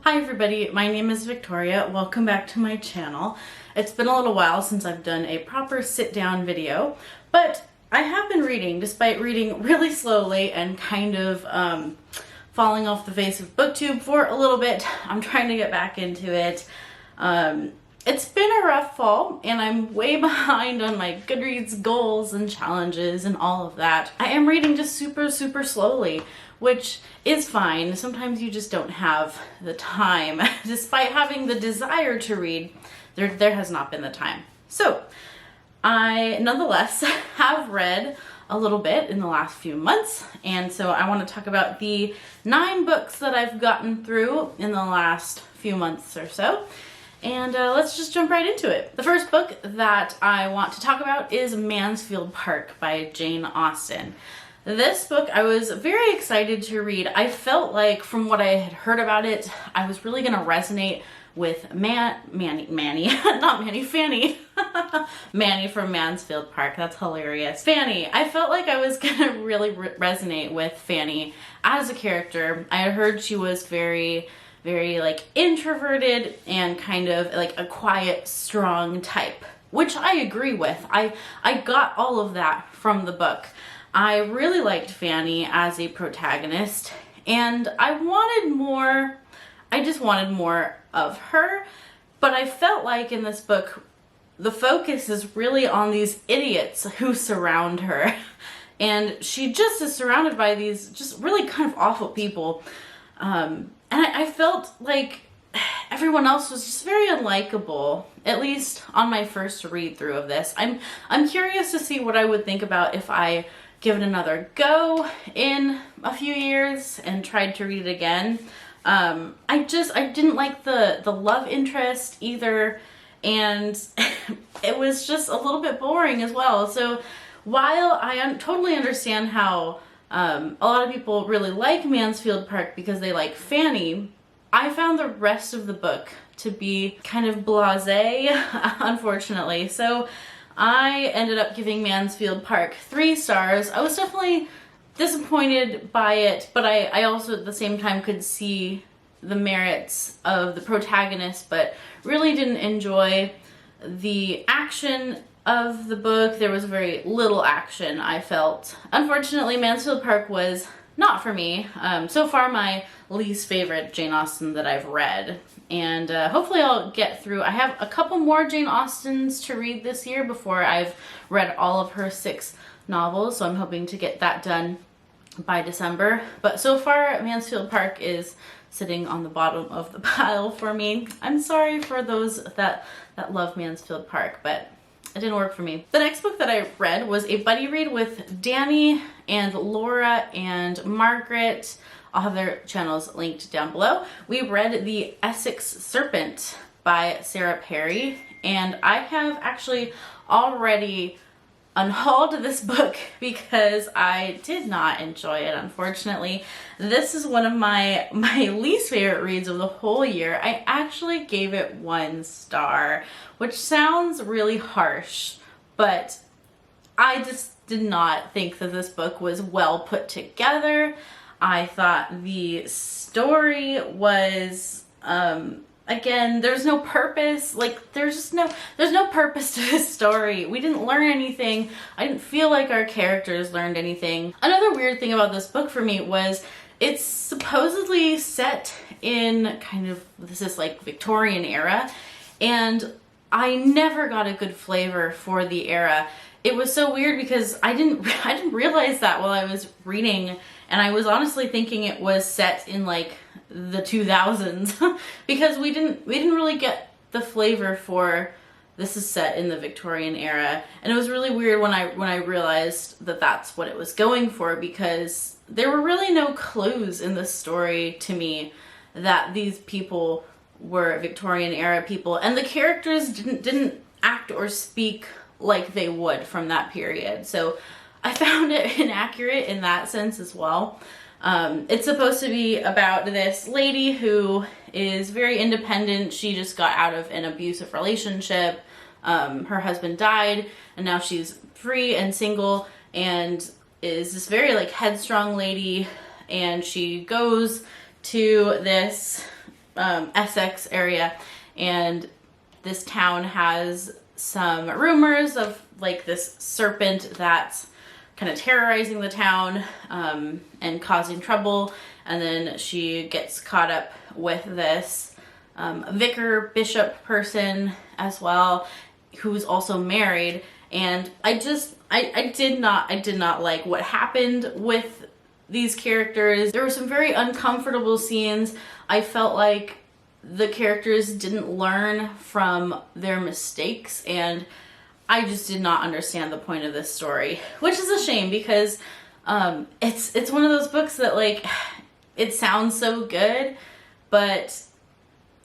Hi everybody, my name is Victoria. Welcome back to my channel. It's been a little while since I've done a proper sit-down video, but I have been reading, despite reading really slowly and kind of falling off the face of BookTube for a little bit. I'm trying to get back into it. It's been a rough fall, and I'm way behind on my Goodreads goals and challenges and all of that. I am reading just super slowly, which is fine. Sometimes you just don't have the time. Despite having the desire to read, there has not been the time. So, I nonetheless have read a little bit in the last few months, and so I want to talk about the 9 books that I've gotten through in the last few months or so. And let's just jump right into it. The first book that I want to talk about is Mansfield Park by Jane Austen. This book I was very excited to read. I felt like from what I had heard about it, I was really going to resonate with Fanny. Manny from Mansfield Park. That's hilarious. Fanny. I felt like I was going to really resonate with Fanny as a character. I had heard she was very like introverted and kind of like a quiet, strong type, which I agree with. I got all of that from the book. I really liked Fanny as a protagonist, and I just wanted more of her, but I felt like in this book, the focus is really on these idiots who surround her, and she just is surrounded by these just really kind of awful people, and I felt like everyone else was just very unlikable, at least on my first read through of this. I'm curious to see what I would think about if I give it another go in a few years and tried to read it again. I didn't like the love interest either, and it was just a little bit boring as well. So while I totally understand how a lot of people really like Mansfield Park because they like Fanny, I found the rest of the book to be kind of blasé, unfortunately. So I ended up giving Mansfield Park 3 stars. I was definitely disappointed by it, but I also at the same time could see the merits of the protagonist, but really didn't enjoy the action of the book. There was very little action, I felt. Unfortunately, Mansfield Park was not for me. So far my least favorite Jane Austen that I've read. And hopefully I'll get through. I have a couple more Jane Austens to read this year before I've read all of her 6 novels. So I'm hoping to get that done by December. But so far Mansfield Park is sitting on the bottom of the pile for me. I'm sorry for those that love Mansfield Park, but it didn't work for me. The next book that I read was a buddy read with Danny and Laura and Margaret. I'll have their channels linked down below. We read The Essex Serpent by Sarah Perry, and I have actually already unhauled this book because I did not enjoy it, unfortunately. This is one of my least favorite reads of the whole year. I actually gave it 1 star, which sounds really harsh, but I just did not think that this book was well put together. I thought the story was, again, there's no purpose. Like, there's no purpose to this story. We didn't learn anything. I didn't feel like our characters learned anything. Another weird thing about this book for me was it's supposedly set in kind of, this is like Victorian era, and I never got a good flavor for the era. It was so weird because I didn't realize that while I was reading, and I was honestly thinking it was set in like the 2000s because we didn't really get the flavor for this is set in the Victorian era. And it was really weird when I realized that that's what it was going for, because there were really no clues in the story to me that these people were Victorian era people, and the characters didn't act or speak like they would from that period. So I found it inaccurate in that sense as well. It's supposed to be about this lady who is very independent. She just got out of an abusive relationship. Her husband died, and now she's free and single and is this very like headstrong lady, and she goes to this Essex area, and this town has some rumors of like this serpent that's kind of terrorizing the town and causing trouble, and then she gets caught up with this vicar bishop person as well, who's also married. And I did not like what happened with these characters. There were some very uncomfortable scenes. I felt like the characters didn't learn from their mistakes, and I just did not understand the point of this story, which is a shame because it's one of those books that, like, it sounds so good, but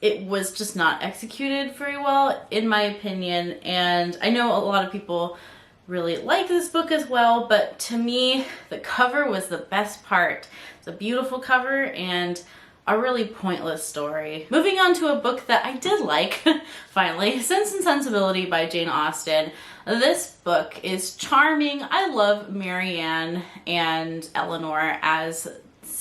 it was just not executed very well, in my opinion. And I know a lot of people really like this book as well, but to me, the cover was the best part. It's a beautiful cover and a really pointless story. Moving on to a book that I did like, finally, Sense and Sensibility by Jane Austen. This book is charming. I love Marianne and Eleanor as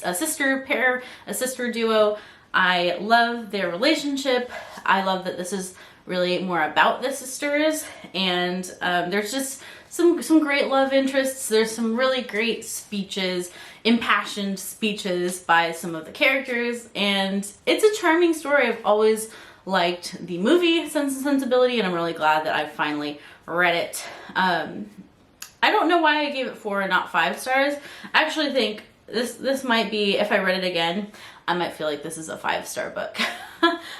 a sister pair, a sister duo. I love their relationship. I love that this is really more about the sisters, and there's just some great love interests. There's some really great speeches, impassioned speeches by some of the characters, and it's a charming story. I've always liked the movie Sense and Sensibility, and I'm really glad that I finally read it. I don't know why I gave it 4 and not 5 stars. I actually think this might be, if I read it again, I might feel like this is a 5-star book.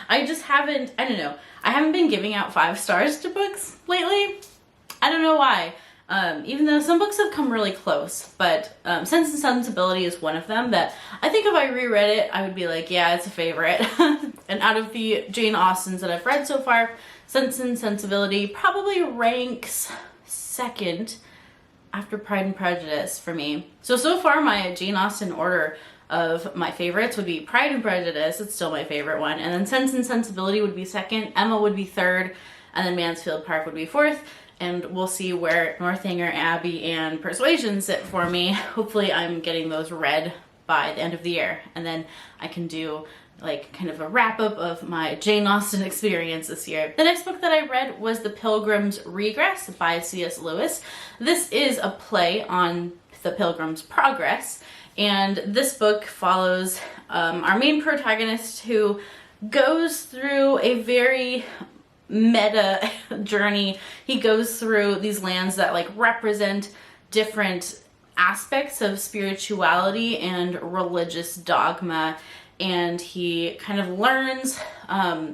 I just haven't, I don't know, I haven't been giving out 5 stars to books lately. I don't know why. Even though some books have come really close, but Sense and Sensibility is one of them that I think if I reread it, I would be like, yeah, it's a favorite. And out of the Jane Austens that I've read so far, Sense and Sensibility probably ranks second after Pride and Prejudice for me. So far my Jane Austen order of my favorites would be Pride and Prejudice, it's still my favorite one, and then Sense and Sensibility would be second, Emma would be third, and then Mansfield Park would be fourth, and we'll see where Northanger Abbey and Persuasion sit for me. Hopefully I'm getting those read by the end of the year, and then I can do like kind of a wrap-up of my Jane Austen experience this year. The next book that I read was The Pilgrims Regress by C.S. Lewis. This is a play on the Pilgrim's Progress, and this book follows our main protagonist who goes through a very meta journey. He goes through these lands that like represent different aspects of spirituality and religious dogma, and he kind of learns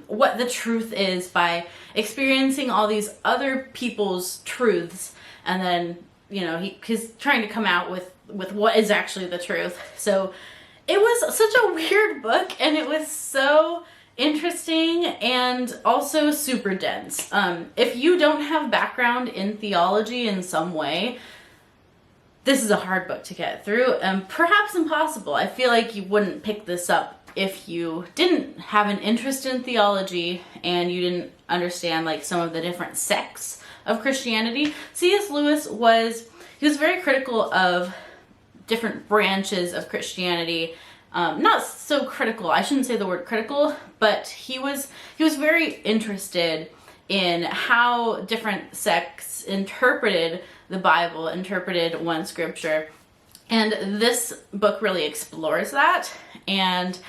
what the truth is by experiencing all these other people's truths, and then, you know, he's trying to come out with what is actually the truth. So it was such a weird book, and it was so interesting and also super dense. If you don't have background in theology in some way, this is a hard book to get through, and perhaps impossible. I feel like you wouldn't pick this up if you didn't have an interest in theology and you didn't understand like some of the different sects of Christianity. C.S. Lewis was very critical of different branches of Christianity. Not so critical, I shouldn't say the word critical, but he was very interested in how different sects interpreted the Bible, interpreted one scripture. And this book really explores that, and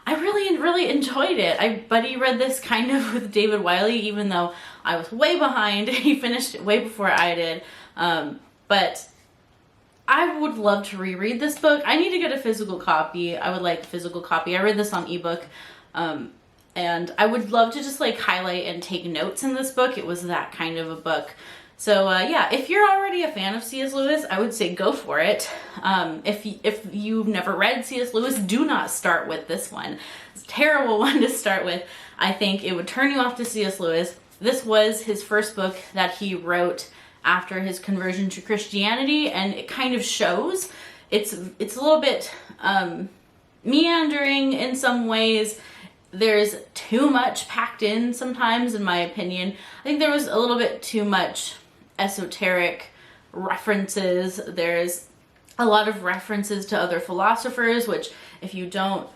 I really enjoyed it. I buddy read this kind of with David Wiley, even though I was way behind. He finished it way before I did. But I would love to reread this book. I need to get a physical copy. I would like a physical copy. I read this on ebook. And I would love to just like highlight and take notes in this book. It was that kind of a book. So yeah, if you're already a fan of C.S. Lewis, I would say go for it. If you've never read C.S. Lewis, do not start with this one. It's a terrible one to start with. I think it would turn you off to C.S. Lewis. This was his first book that he wrote after his conversion to Christianity, and it kind of shows. It's a little bit meandering in some ways. There's too much packed in sometimes, in my opinion. I think there was a little bit too much esoteric references. There's a lot of references to other philosophers, which if you don't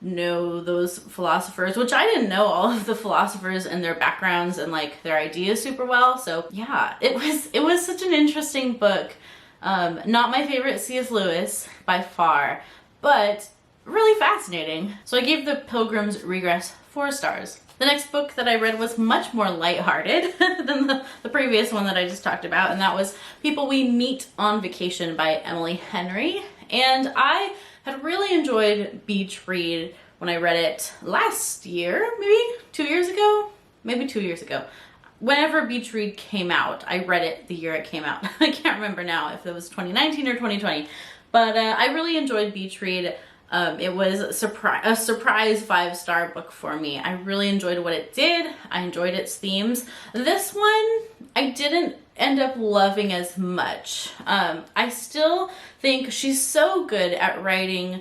know those philosophers, which I didn't know all of the philosophers and their backgrounds and like their ideas super well. So yeah, it was such an interesting book. Not my favorite C.S. Lewis by far, but really fascinating. So I gave the Pilgrims Regress 4 stars. The next book that I read was much more lighthearted than the previous one that I just talked about, and that was People We Meet on Vacation by Emily Henry. And I had really enjoyed Beach Read when I read it last year, maybe 2 years ago? Maybe 2 years ago. Whenever Beach Read came out, I read it the year it came out. I can't remember now if it was 2019 or 2020, but I really enjoyed Beach Read. It was a surprise 5-star book for me. I really enjoyed what it did. I enjoyed its themes. This one, I didn't end up loving as much. I still think she's so good at writing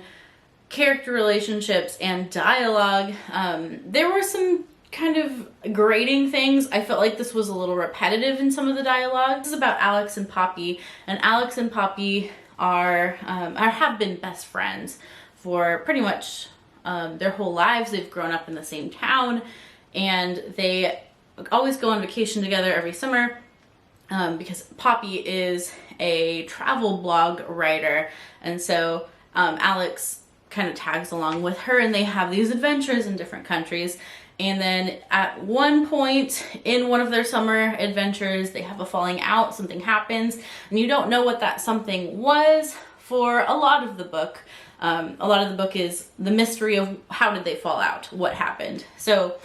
character relationships and dialogue. There were some kind of grating things. I felt like this was a little repetitive in some of the dialogue. This is about Alex and Poppy, and Alex and Poppy have been best friends for pretty much their whole lives. They've grown up in the same town, and they always go on vacation together every summer because Poppy is a travel blog writer, and so Alex kind of tags along with her, and they have these adventures in different countries. And then at one point in one of their summer adventures, they have a falling out, something happens, and you don't know what that something was for a lot of the book. A lot of the book is the mystery of how did they fall out, what happened. So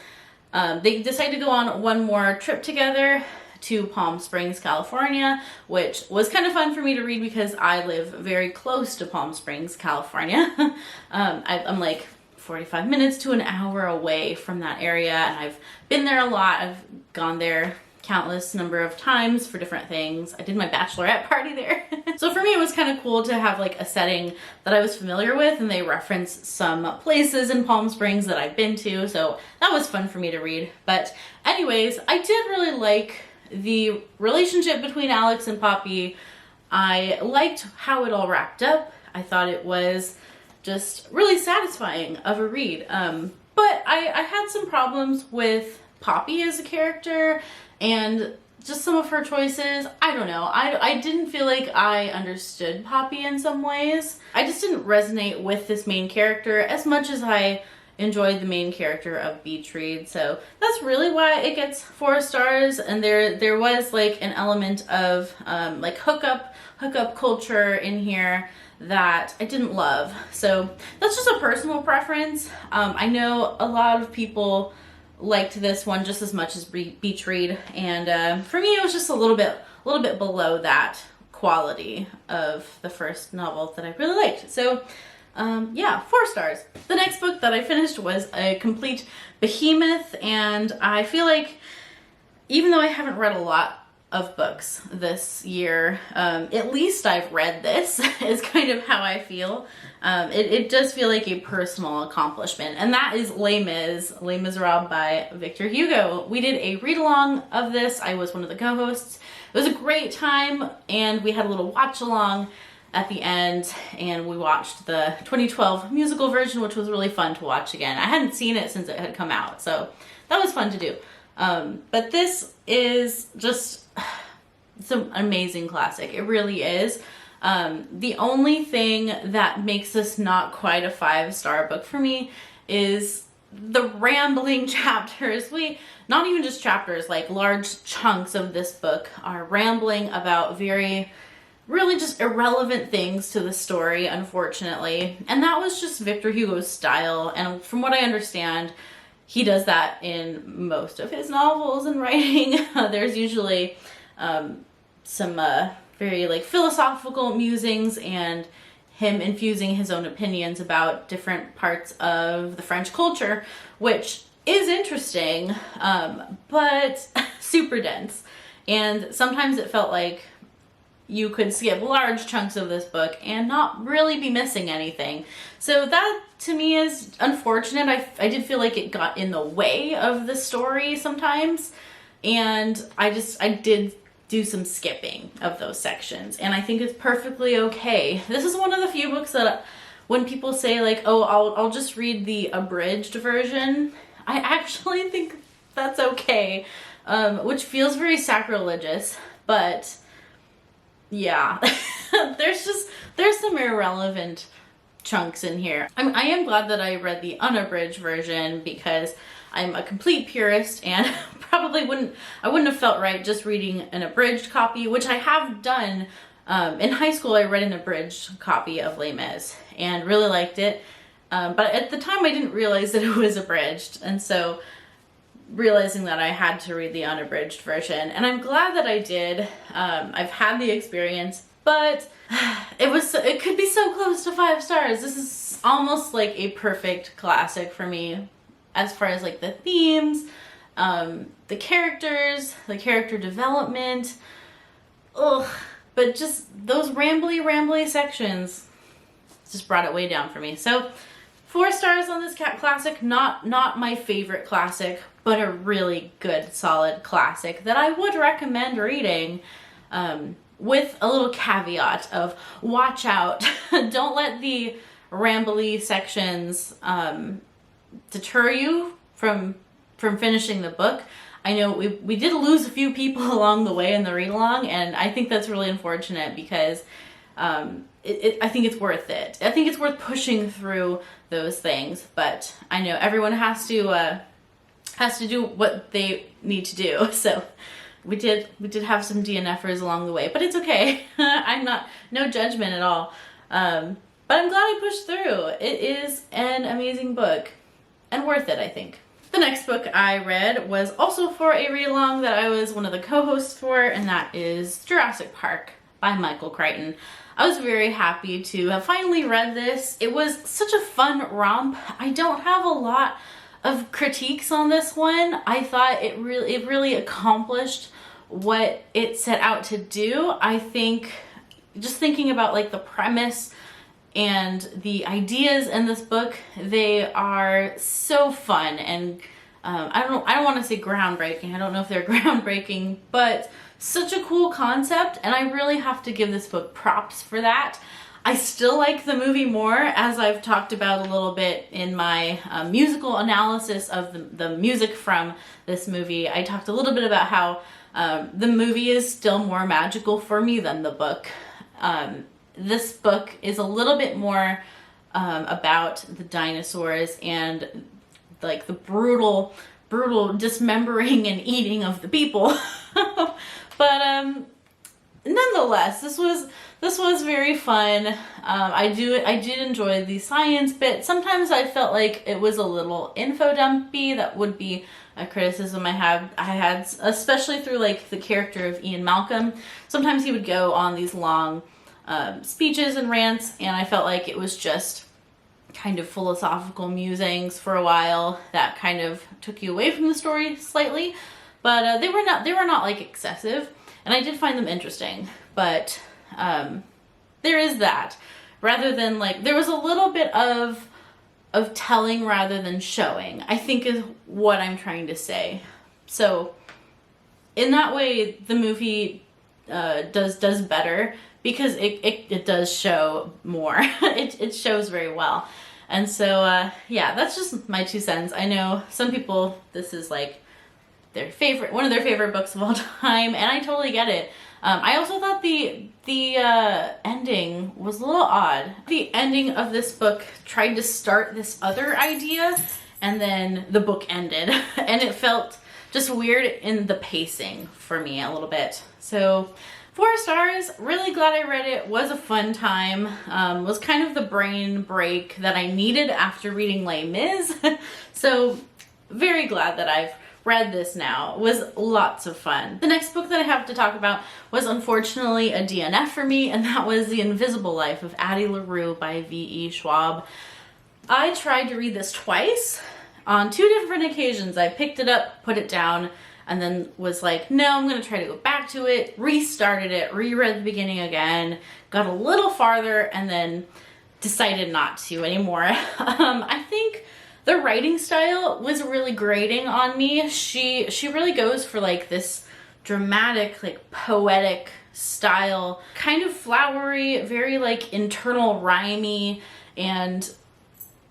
they decide to go on one more trip together to Palm Springs, California, which was kind of fun for me to read because I live very close to Palm Springs, California. I'm like 45 minutes to an hour away from that area, and I've been there a lot. I've gone there countless number of times for different things. I did my bachelorette party there. So for me, it was kind of cool to have like a setting that I was familiar with, and they reference some places in Palm Springs that I've been to. So that was fun for me to read. But anyways, I did really like the relationship between Alex and Poppy. I liked how it all wrapped up. I thought it was just really satisfying of a read. But I had some problems with Poppy as a character and just some of her choices. I don't know. I didn't feel like I understood Poppy in some ways. I just didn't resonate with this main character as much as I enjoyed the main character of Beach Read. So that's really why it gets 4 stars. And there was like an element of like hookup culture in here that I didn't love. So that's just a personal preference. I know a lot of people liked this one just as much as Beach Read, and for me it was just a little bit below that quality of the first novel that I really liked. So yeah, 4 stars. The next book that I finished was a complete behemoth, and I feel like even though I haven't read a lot of books this year, at least I've read this is kind of how I feel. It does feel like a personal accomplishment, and that is Les Miserables by Victor Hugo. We did a read-along of this. I was one of the co-hosts. It was a great time, and we had a little watch-along at the end, and we watched the 2012 musical version, which was really fun to watch again. I hadn't seen it since it had come out, so that was fun to do. But this is just, it's an amazing classic. It really is. The only thing that makes this not quite a 5-star book for me is the rambling chapters. Not even just chapters, like large chunks of this book are rambling about really just irrelevant things to the story, unfortunately. And that was just Victor Hugo's style. And from what I understand, he does that in most of his novels and writing. There's usually some very like philosophical musings and him infusing his own opinions about different parts of the French culture, which is interesting, but super dense. And sometimes it felt like you could skip large chunks of this book and not really be missing anything. So that to me is unfortunate. I did feel like it got in the way of the story sometimes, and I did do some skipping of those sections, and I think it's perfectly okay. This is one of the few books that when people say like, oh, I'll just read the abridged version, I actually think that's okay, which feels very sacrilegious, but yeah, there's some irrelevant chunks in here. I am glad that I read the unabridged version because I'm a complete purist and probably wouldn't have felt right just reading an abridged copy, which I have done. In high school, I read an abridged copy of Les Mis and really liked it. But at the time, I didn't realize that it was abridged. And so realizing that I had to read the unabridged version, and I'm glad that I did. I've had the experience, but it could be so close to 5 stars. This is almost like a perfect classic for me as far as like the themes, the characters, the character development. Ugh. But just those rambly sections just brought it way down for me. So 4 stars on this cat classic. Not my favorite classic, but a really good, solid classic that I would recommend reading, with a little caveat of watch out. Don't let the rambly sections deter you from finishing the book. I know we did lose a few people along the way in the read-along, and I think that's really unfortunate because I think it's worth it. I think it's worth pushing through those things, but I know everyone has to do what they need to do. So we did have some DNFers along the way, but it's okay. No judgment at all. But I'm glad I pushed through. It is an amazing book and worth it, I think. The next book I read was also for a read-along that I was one of the co-hosts for, and that is Jurassic Park by Michael Crichton. I was very happy to have finally read this. It was such a fun romp. I don't have a lot of critiques on this one. I thought it really accomplished what it set out to do. I think just thinking about like the premise and the ideas in this book, they are so fun, and I don't want to say groundbreaking. I don't know if they're groundbreaking, but such a cool concept, and I really have to give this book props for that. I still like the movie more, as I've talked about a little bit in my musical analysis of the music from this movie. I talked a little bit about how the movie is still more magical for me than the book. This book is a little bit more about the dinosaurs and like the brutal dismembering and eating of the people. But nonetheless, this was very fun. I did enjoy the science bit. Sometimes I felt like it was a little info dumpy. That would be a criticism I had, especially through like the character of Ian Malcolm. Sometimes he would go on these long speeches and rants, and I felt like it was just kind of philosophical musings for a while that kind of took you away from the story slightly. But they were not like excessive, and I did find them interesting. But there is that, rather than like, there was a little bit of telling rather than showing, I think is what I'm trying to say. So in that way, the movie does better, because it does show more. It shows very well. And so yeah, that's just my 2 cents. I know some people, this is like one of their favorite books of all time, and I totally get it. I also thought the ending was a little odd. The ending of this book tried to start this other idea, and then the book ended, and it felt just weird in the pacing for me a little bit. So 4 stars, really glad I read it, was a fun time, was kind of the brain break that I needed after reading Les Mis. So very glad that I've read this now. It was lots of fun. The next book that I have to talk about was unfortunately a DNF for me, and that was The Invisible Life of Addie LaRue by V.E. Schwab. I tried to read this twice. On 2 different occasions, I picked it up, put it down, and then was like, no, I'm going to try to go back to it, restarted it, reread the beginning again, got a little farther, and then decided not to anymore. I think the writing style was really grating on me. She really goes for like this dramatic, like poetic style, kind of flowery, very like internal rhymey, and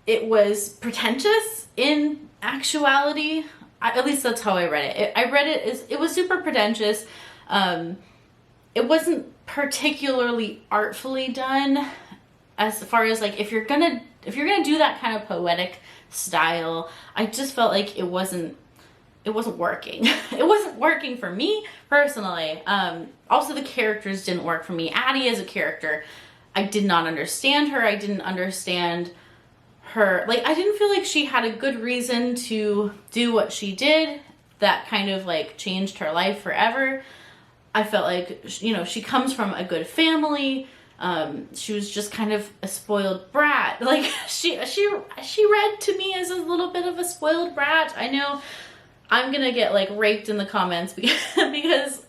it was pretentious in actuality. At least that's how I read it. I read it as, it was super pretentious. It wasn't particularly artfully done as far as like, if you're gonna do that kind of poetic style, I just felt like it wasn't working. It wasn't working for me personally. Also the characters didn't work for me. Addie as a character, I did not understand her. I didn't understand her, like, I didn't feel like she had a good reason to do what she did that kind of like changed her life forever. I felt like, you know, she comes from a good family. She was just kind of a spoiled brat. Like she read to me as a little bit of a spoiled brat. I know I'm gonna get like raped in the comments because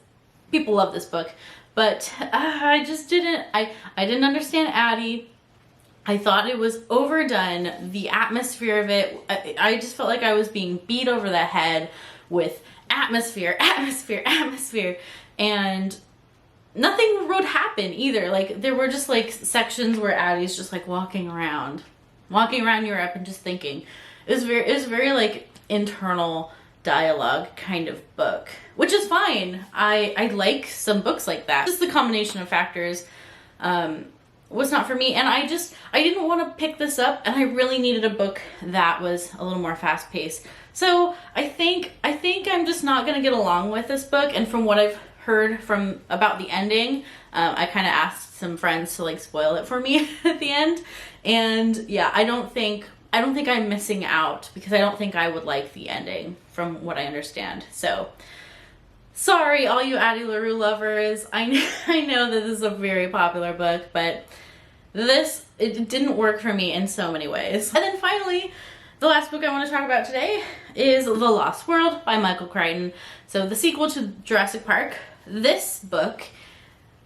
people love this book, but I just didn't. I didn't understand Addie. I thought it was overdone. The atmosphere of it, I just felt like I was being beat over the head with atmosphere, and nothing would happen either. Like there were just like sections where Addie's just like walking around Europe and just thinking. It was very like internal dialogue kind of book, which is fine. I like some books like that. Just the combination of factors was not for me, and I didn't want to pick this up, and I really needed a book that was a little more fast paced. So I think I'm just not gonna get along with this book. And from what I've heard about the ending, I kind of asked some friends to like spoil it for me at the end, and yeah, I don't think I'm missing out because I don't think I would like the ending from what I understand. So sorry, all you Addie LaRue lovers. I know that this is a very popular book, but it didn't work for me in so many ways. And then finally, the last book I want to talk about today is The Lost World by Michael Crichton. So the sequel to Jurassic Park. This book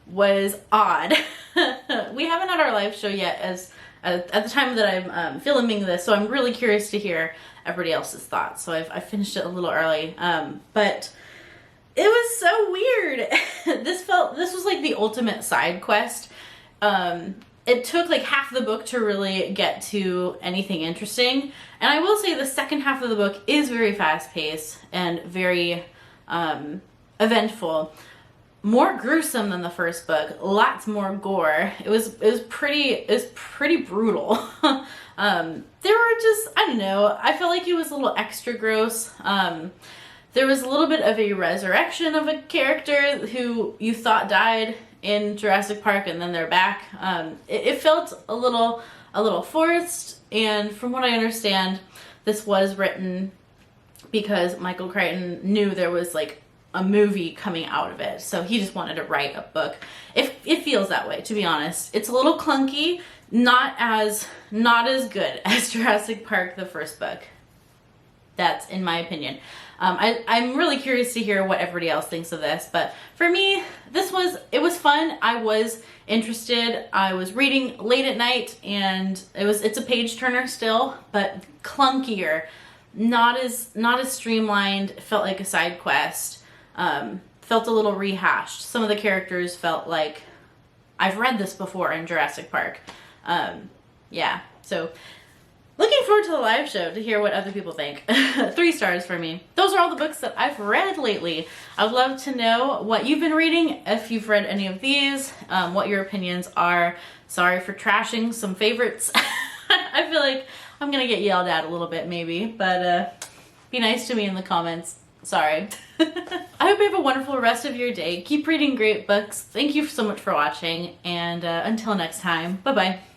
was odd. We haven't had our live show yet at the time that I'm filming this, so I'm really curious to hear everybody else's thoughts. So I finished it a little early, but it was so weird. This was like the ultimate side quest. It took like half the book to really get to anything interesting. And I will say the second half of the book is very fast paced and very eventful. More gruesome than the first book. Lots more gore. It was pretty brutal. There were just, I don't know, I felt like it was a little extra gross. There was a little bit of a resurrection of a character who you thought died in Jurassic Park, and then they're back. It felt a little forced, and from what I understand, this was written because Michael Crichton knew there was like a movie coming out of it, so he just wanted to write a book. It feels that way, to be honest. It's a little clunky, not as good as Jurassic Park, the first book. That's in my opinion. I'm really curious to hear what everybody else thinks of this, but for me, it was fun. I was interested. I was reading late at night, and it's a page turner still, but clunkier, not as streamlined. It felt like a side quest. Felt a little rehashed. Some of the characters felt like I've read this before in Jurassic Park. Yeah, so looking forward to the live show to hear what other people think. 3 stars for me. Those are all the books that I've read lately. I would love to know what you've been reading, if you've read any of these, what your opinions are. Sorry for trashing some favorites. I feel like I'm gonna get yelled at a little bit maybe, but be nice to me in the comments. Sorry. I hope you have a wonderful rest of your day. Keep reading great books. Thank you so much for watching, and until next time, bye-bye.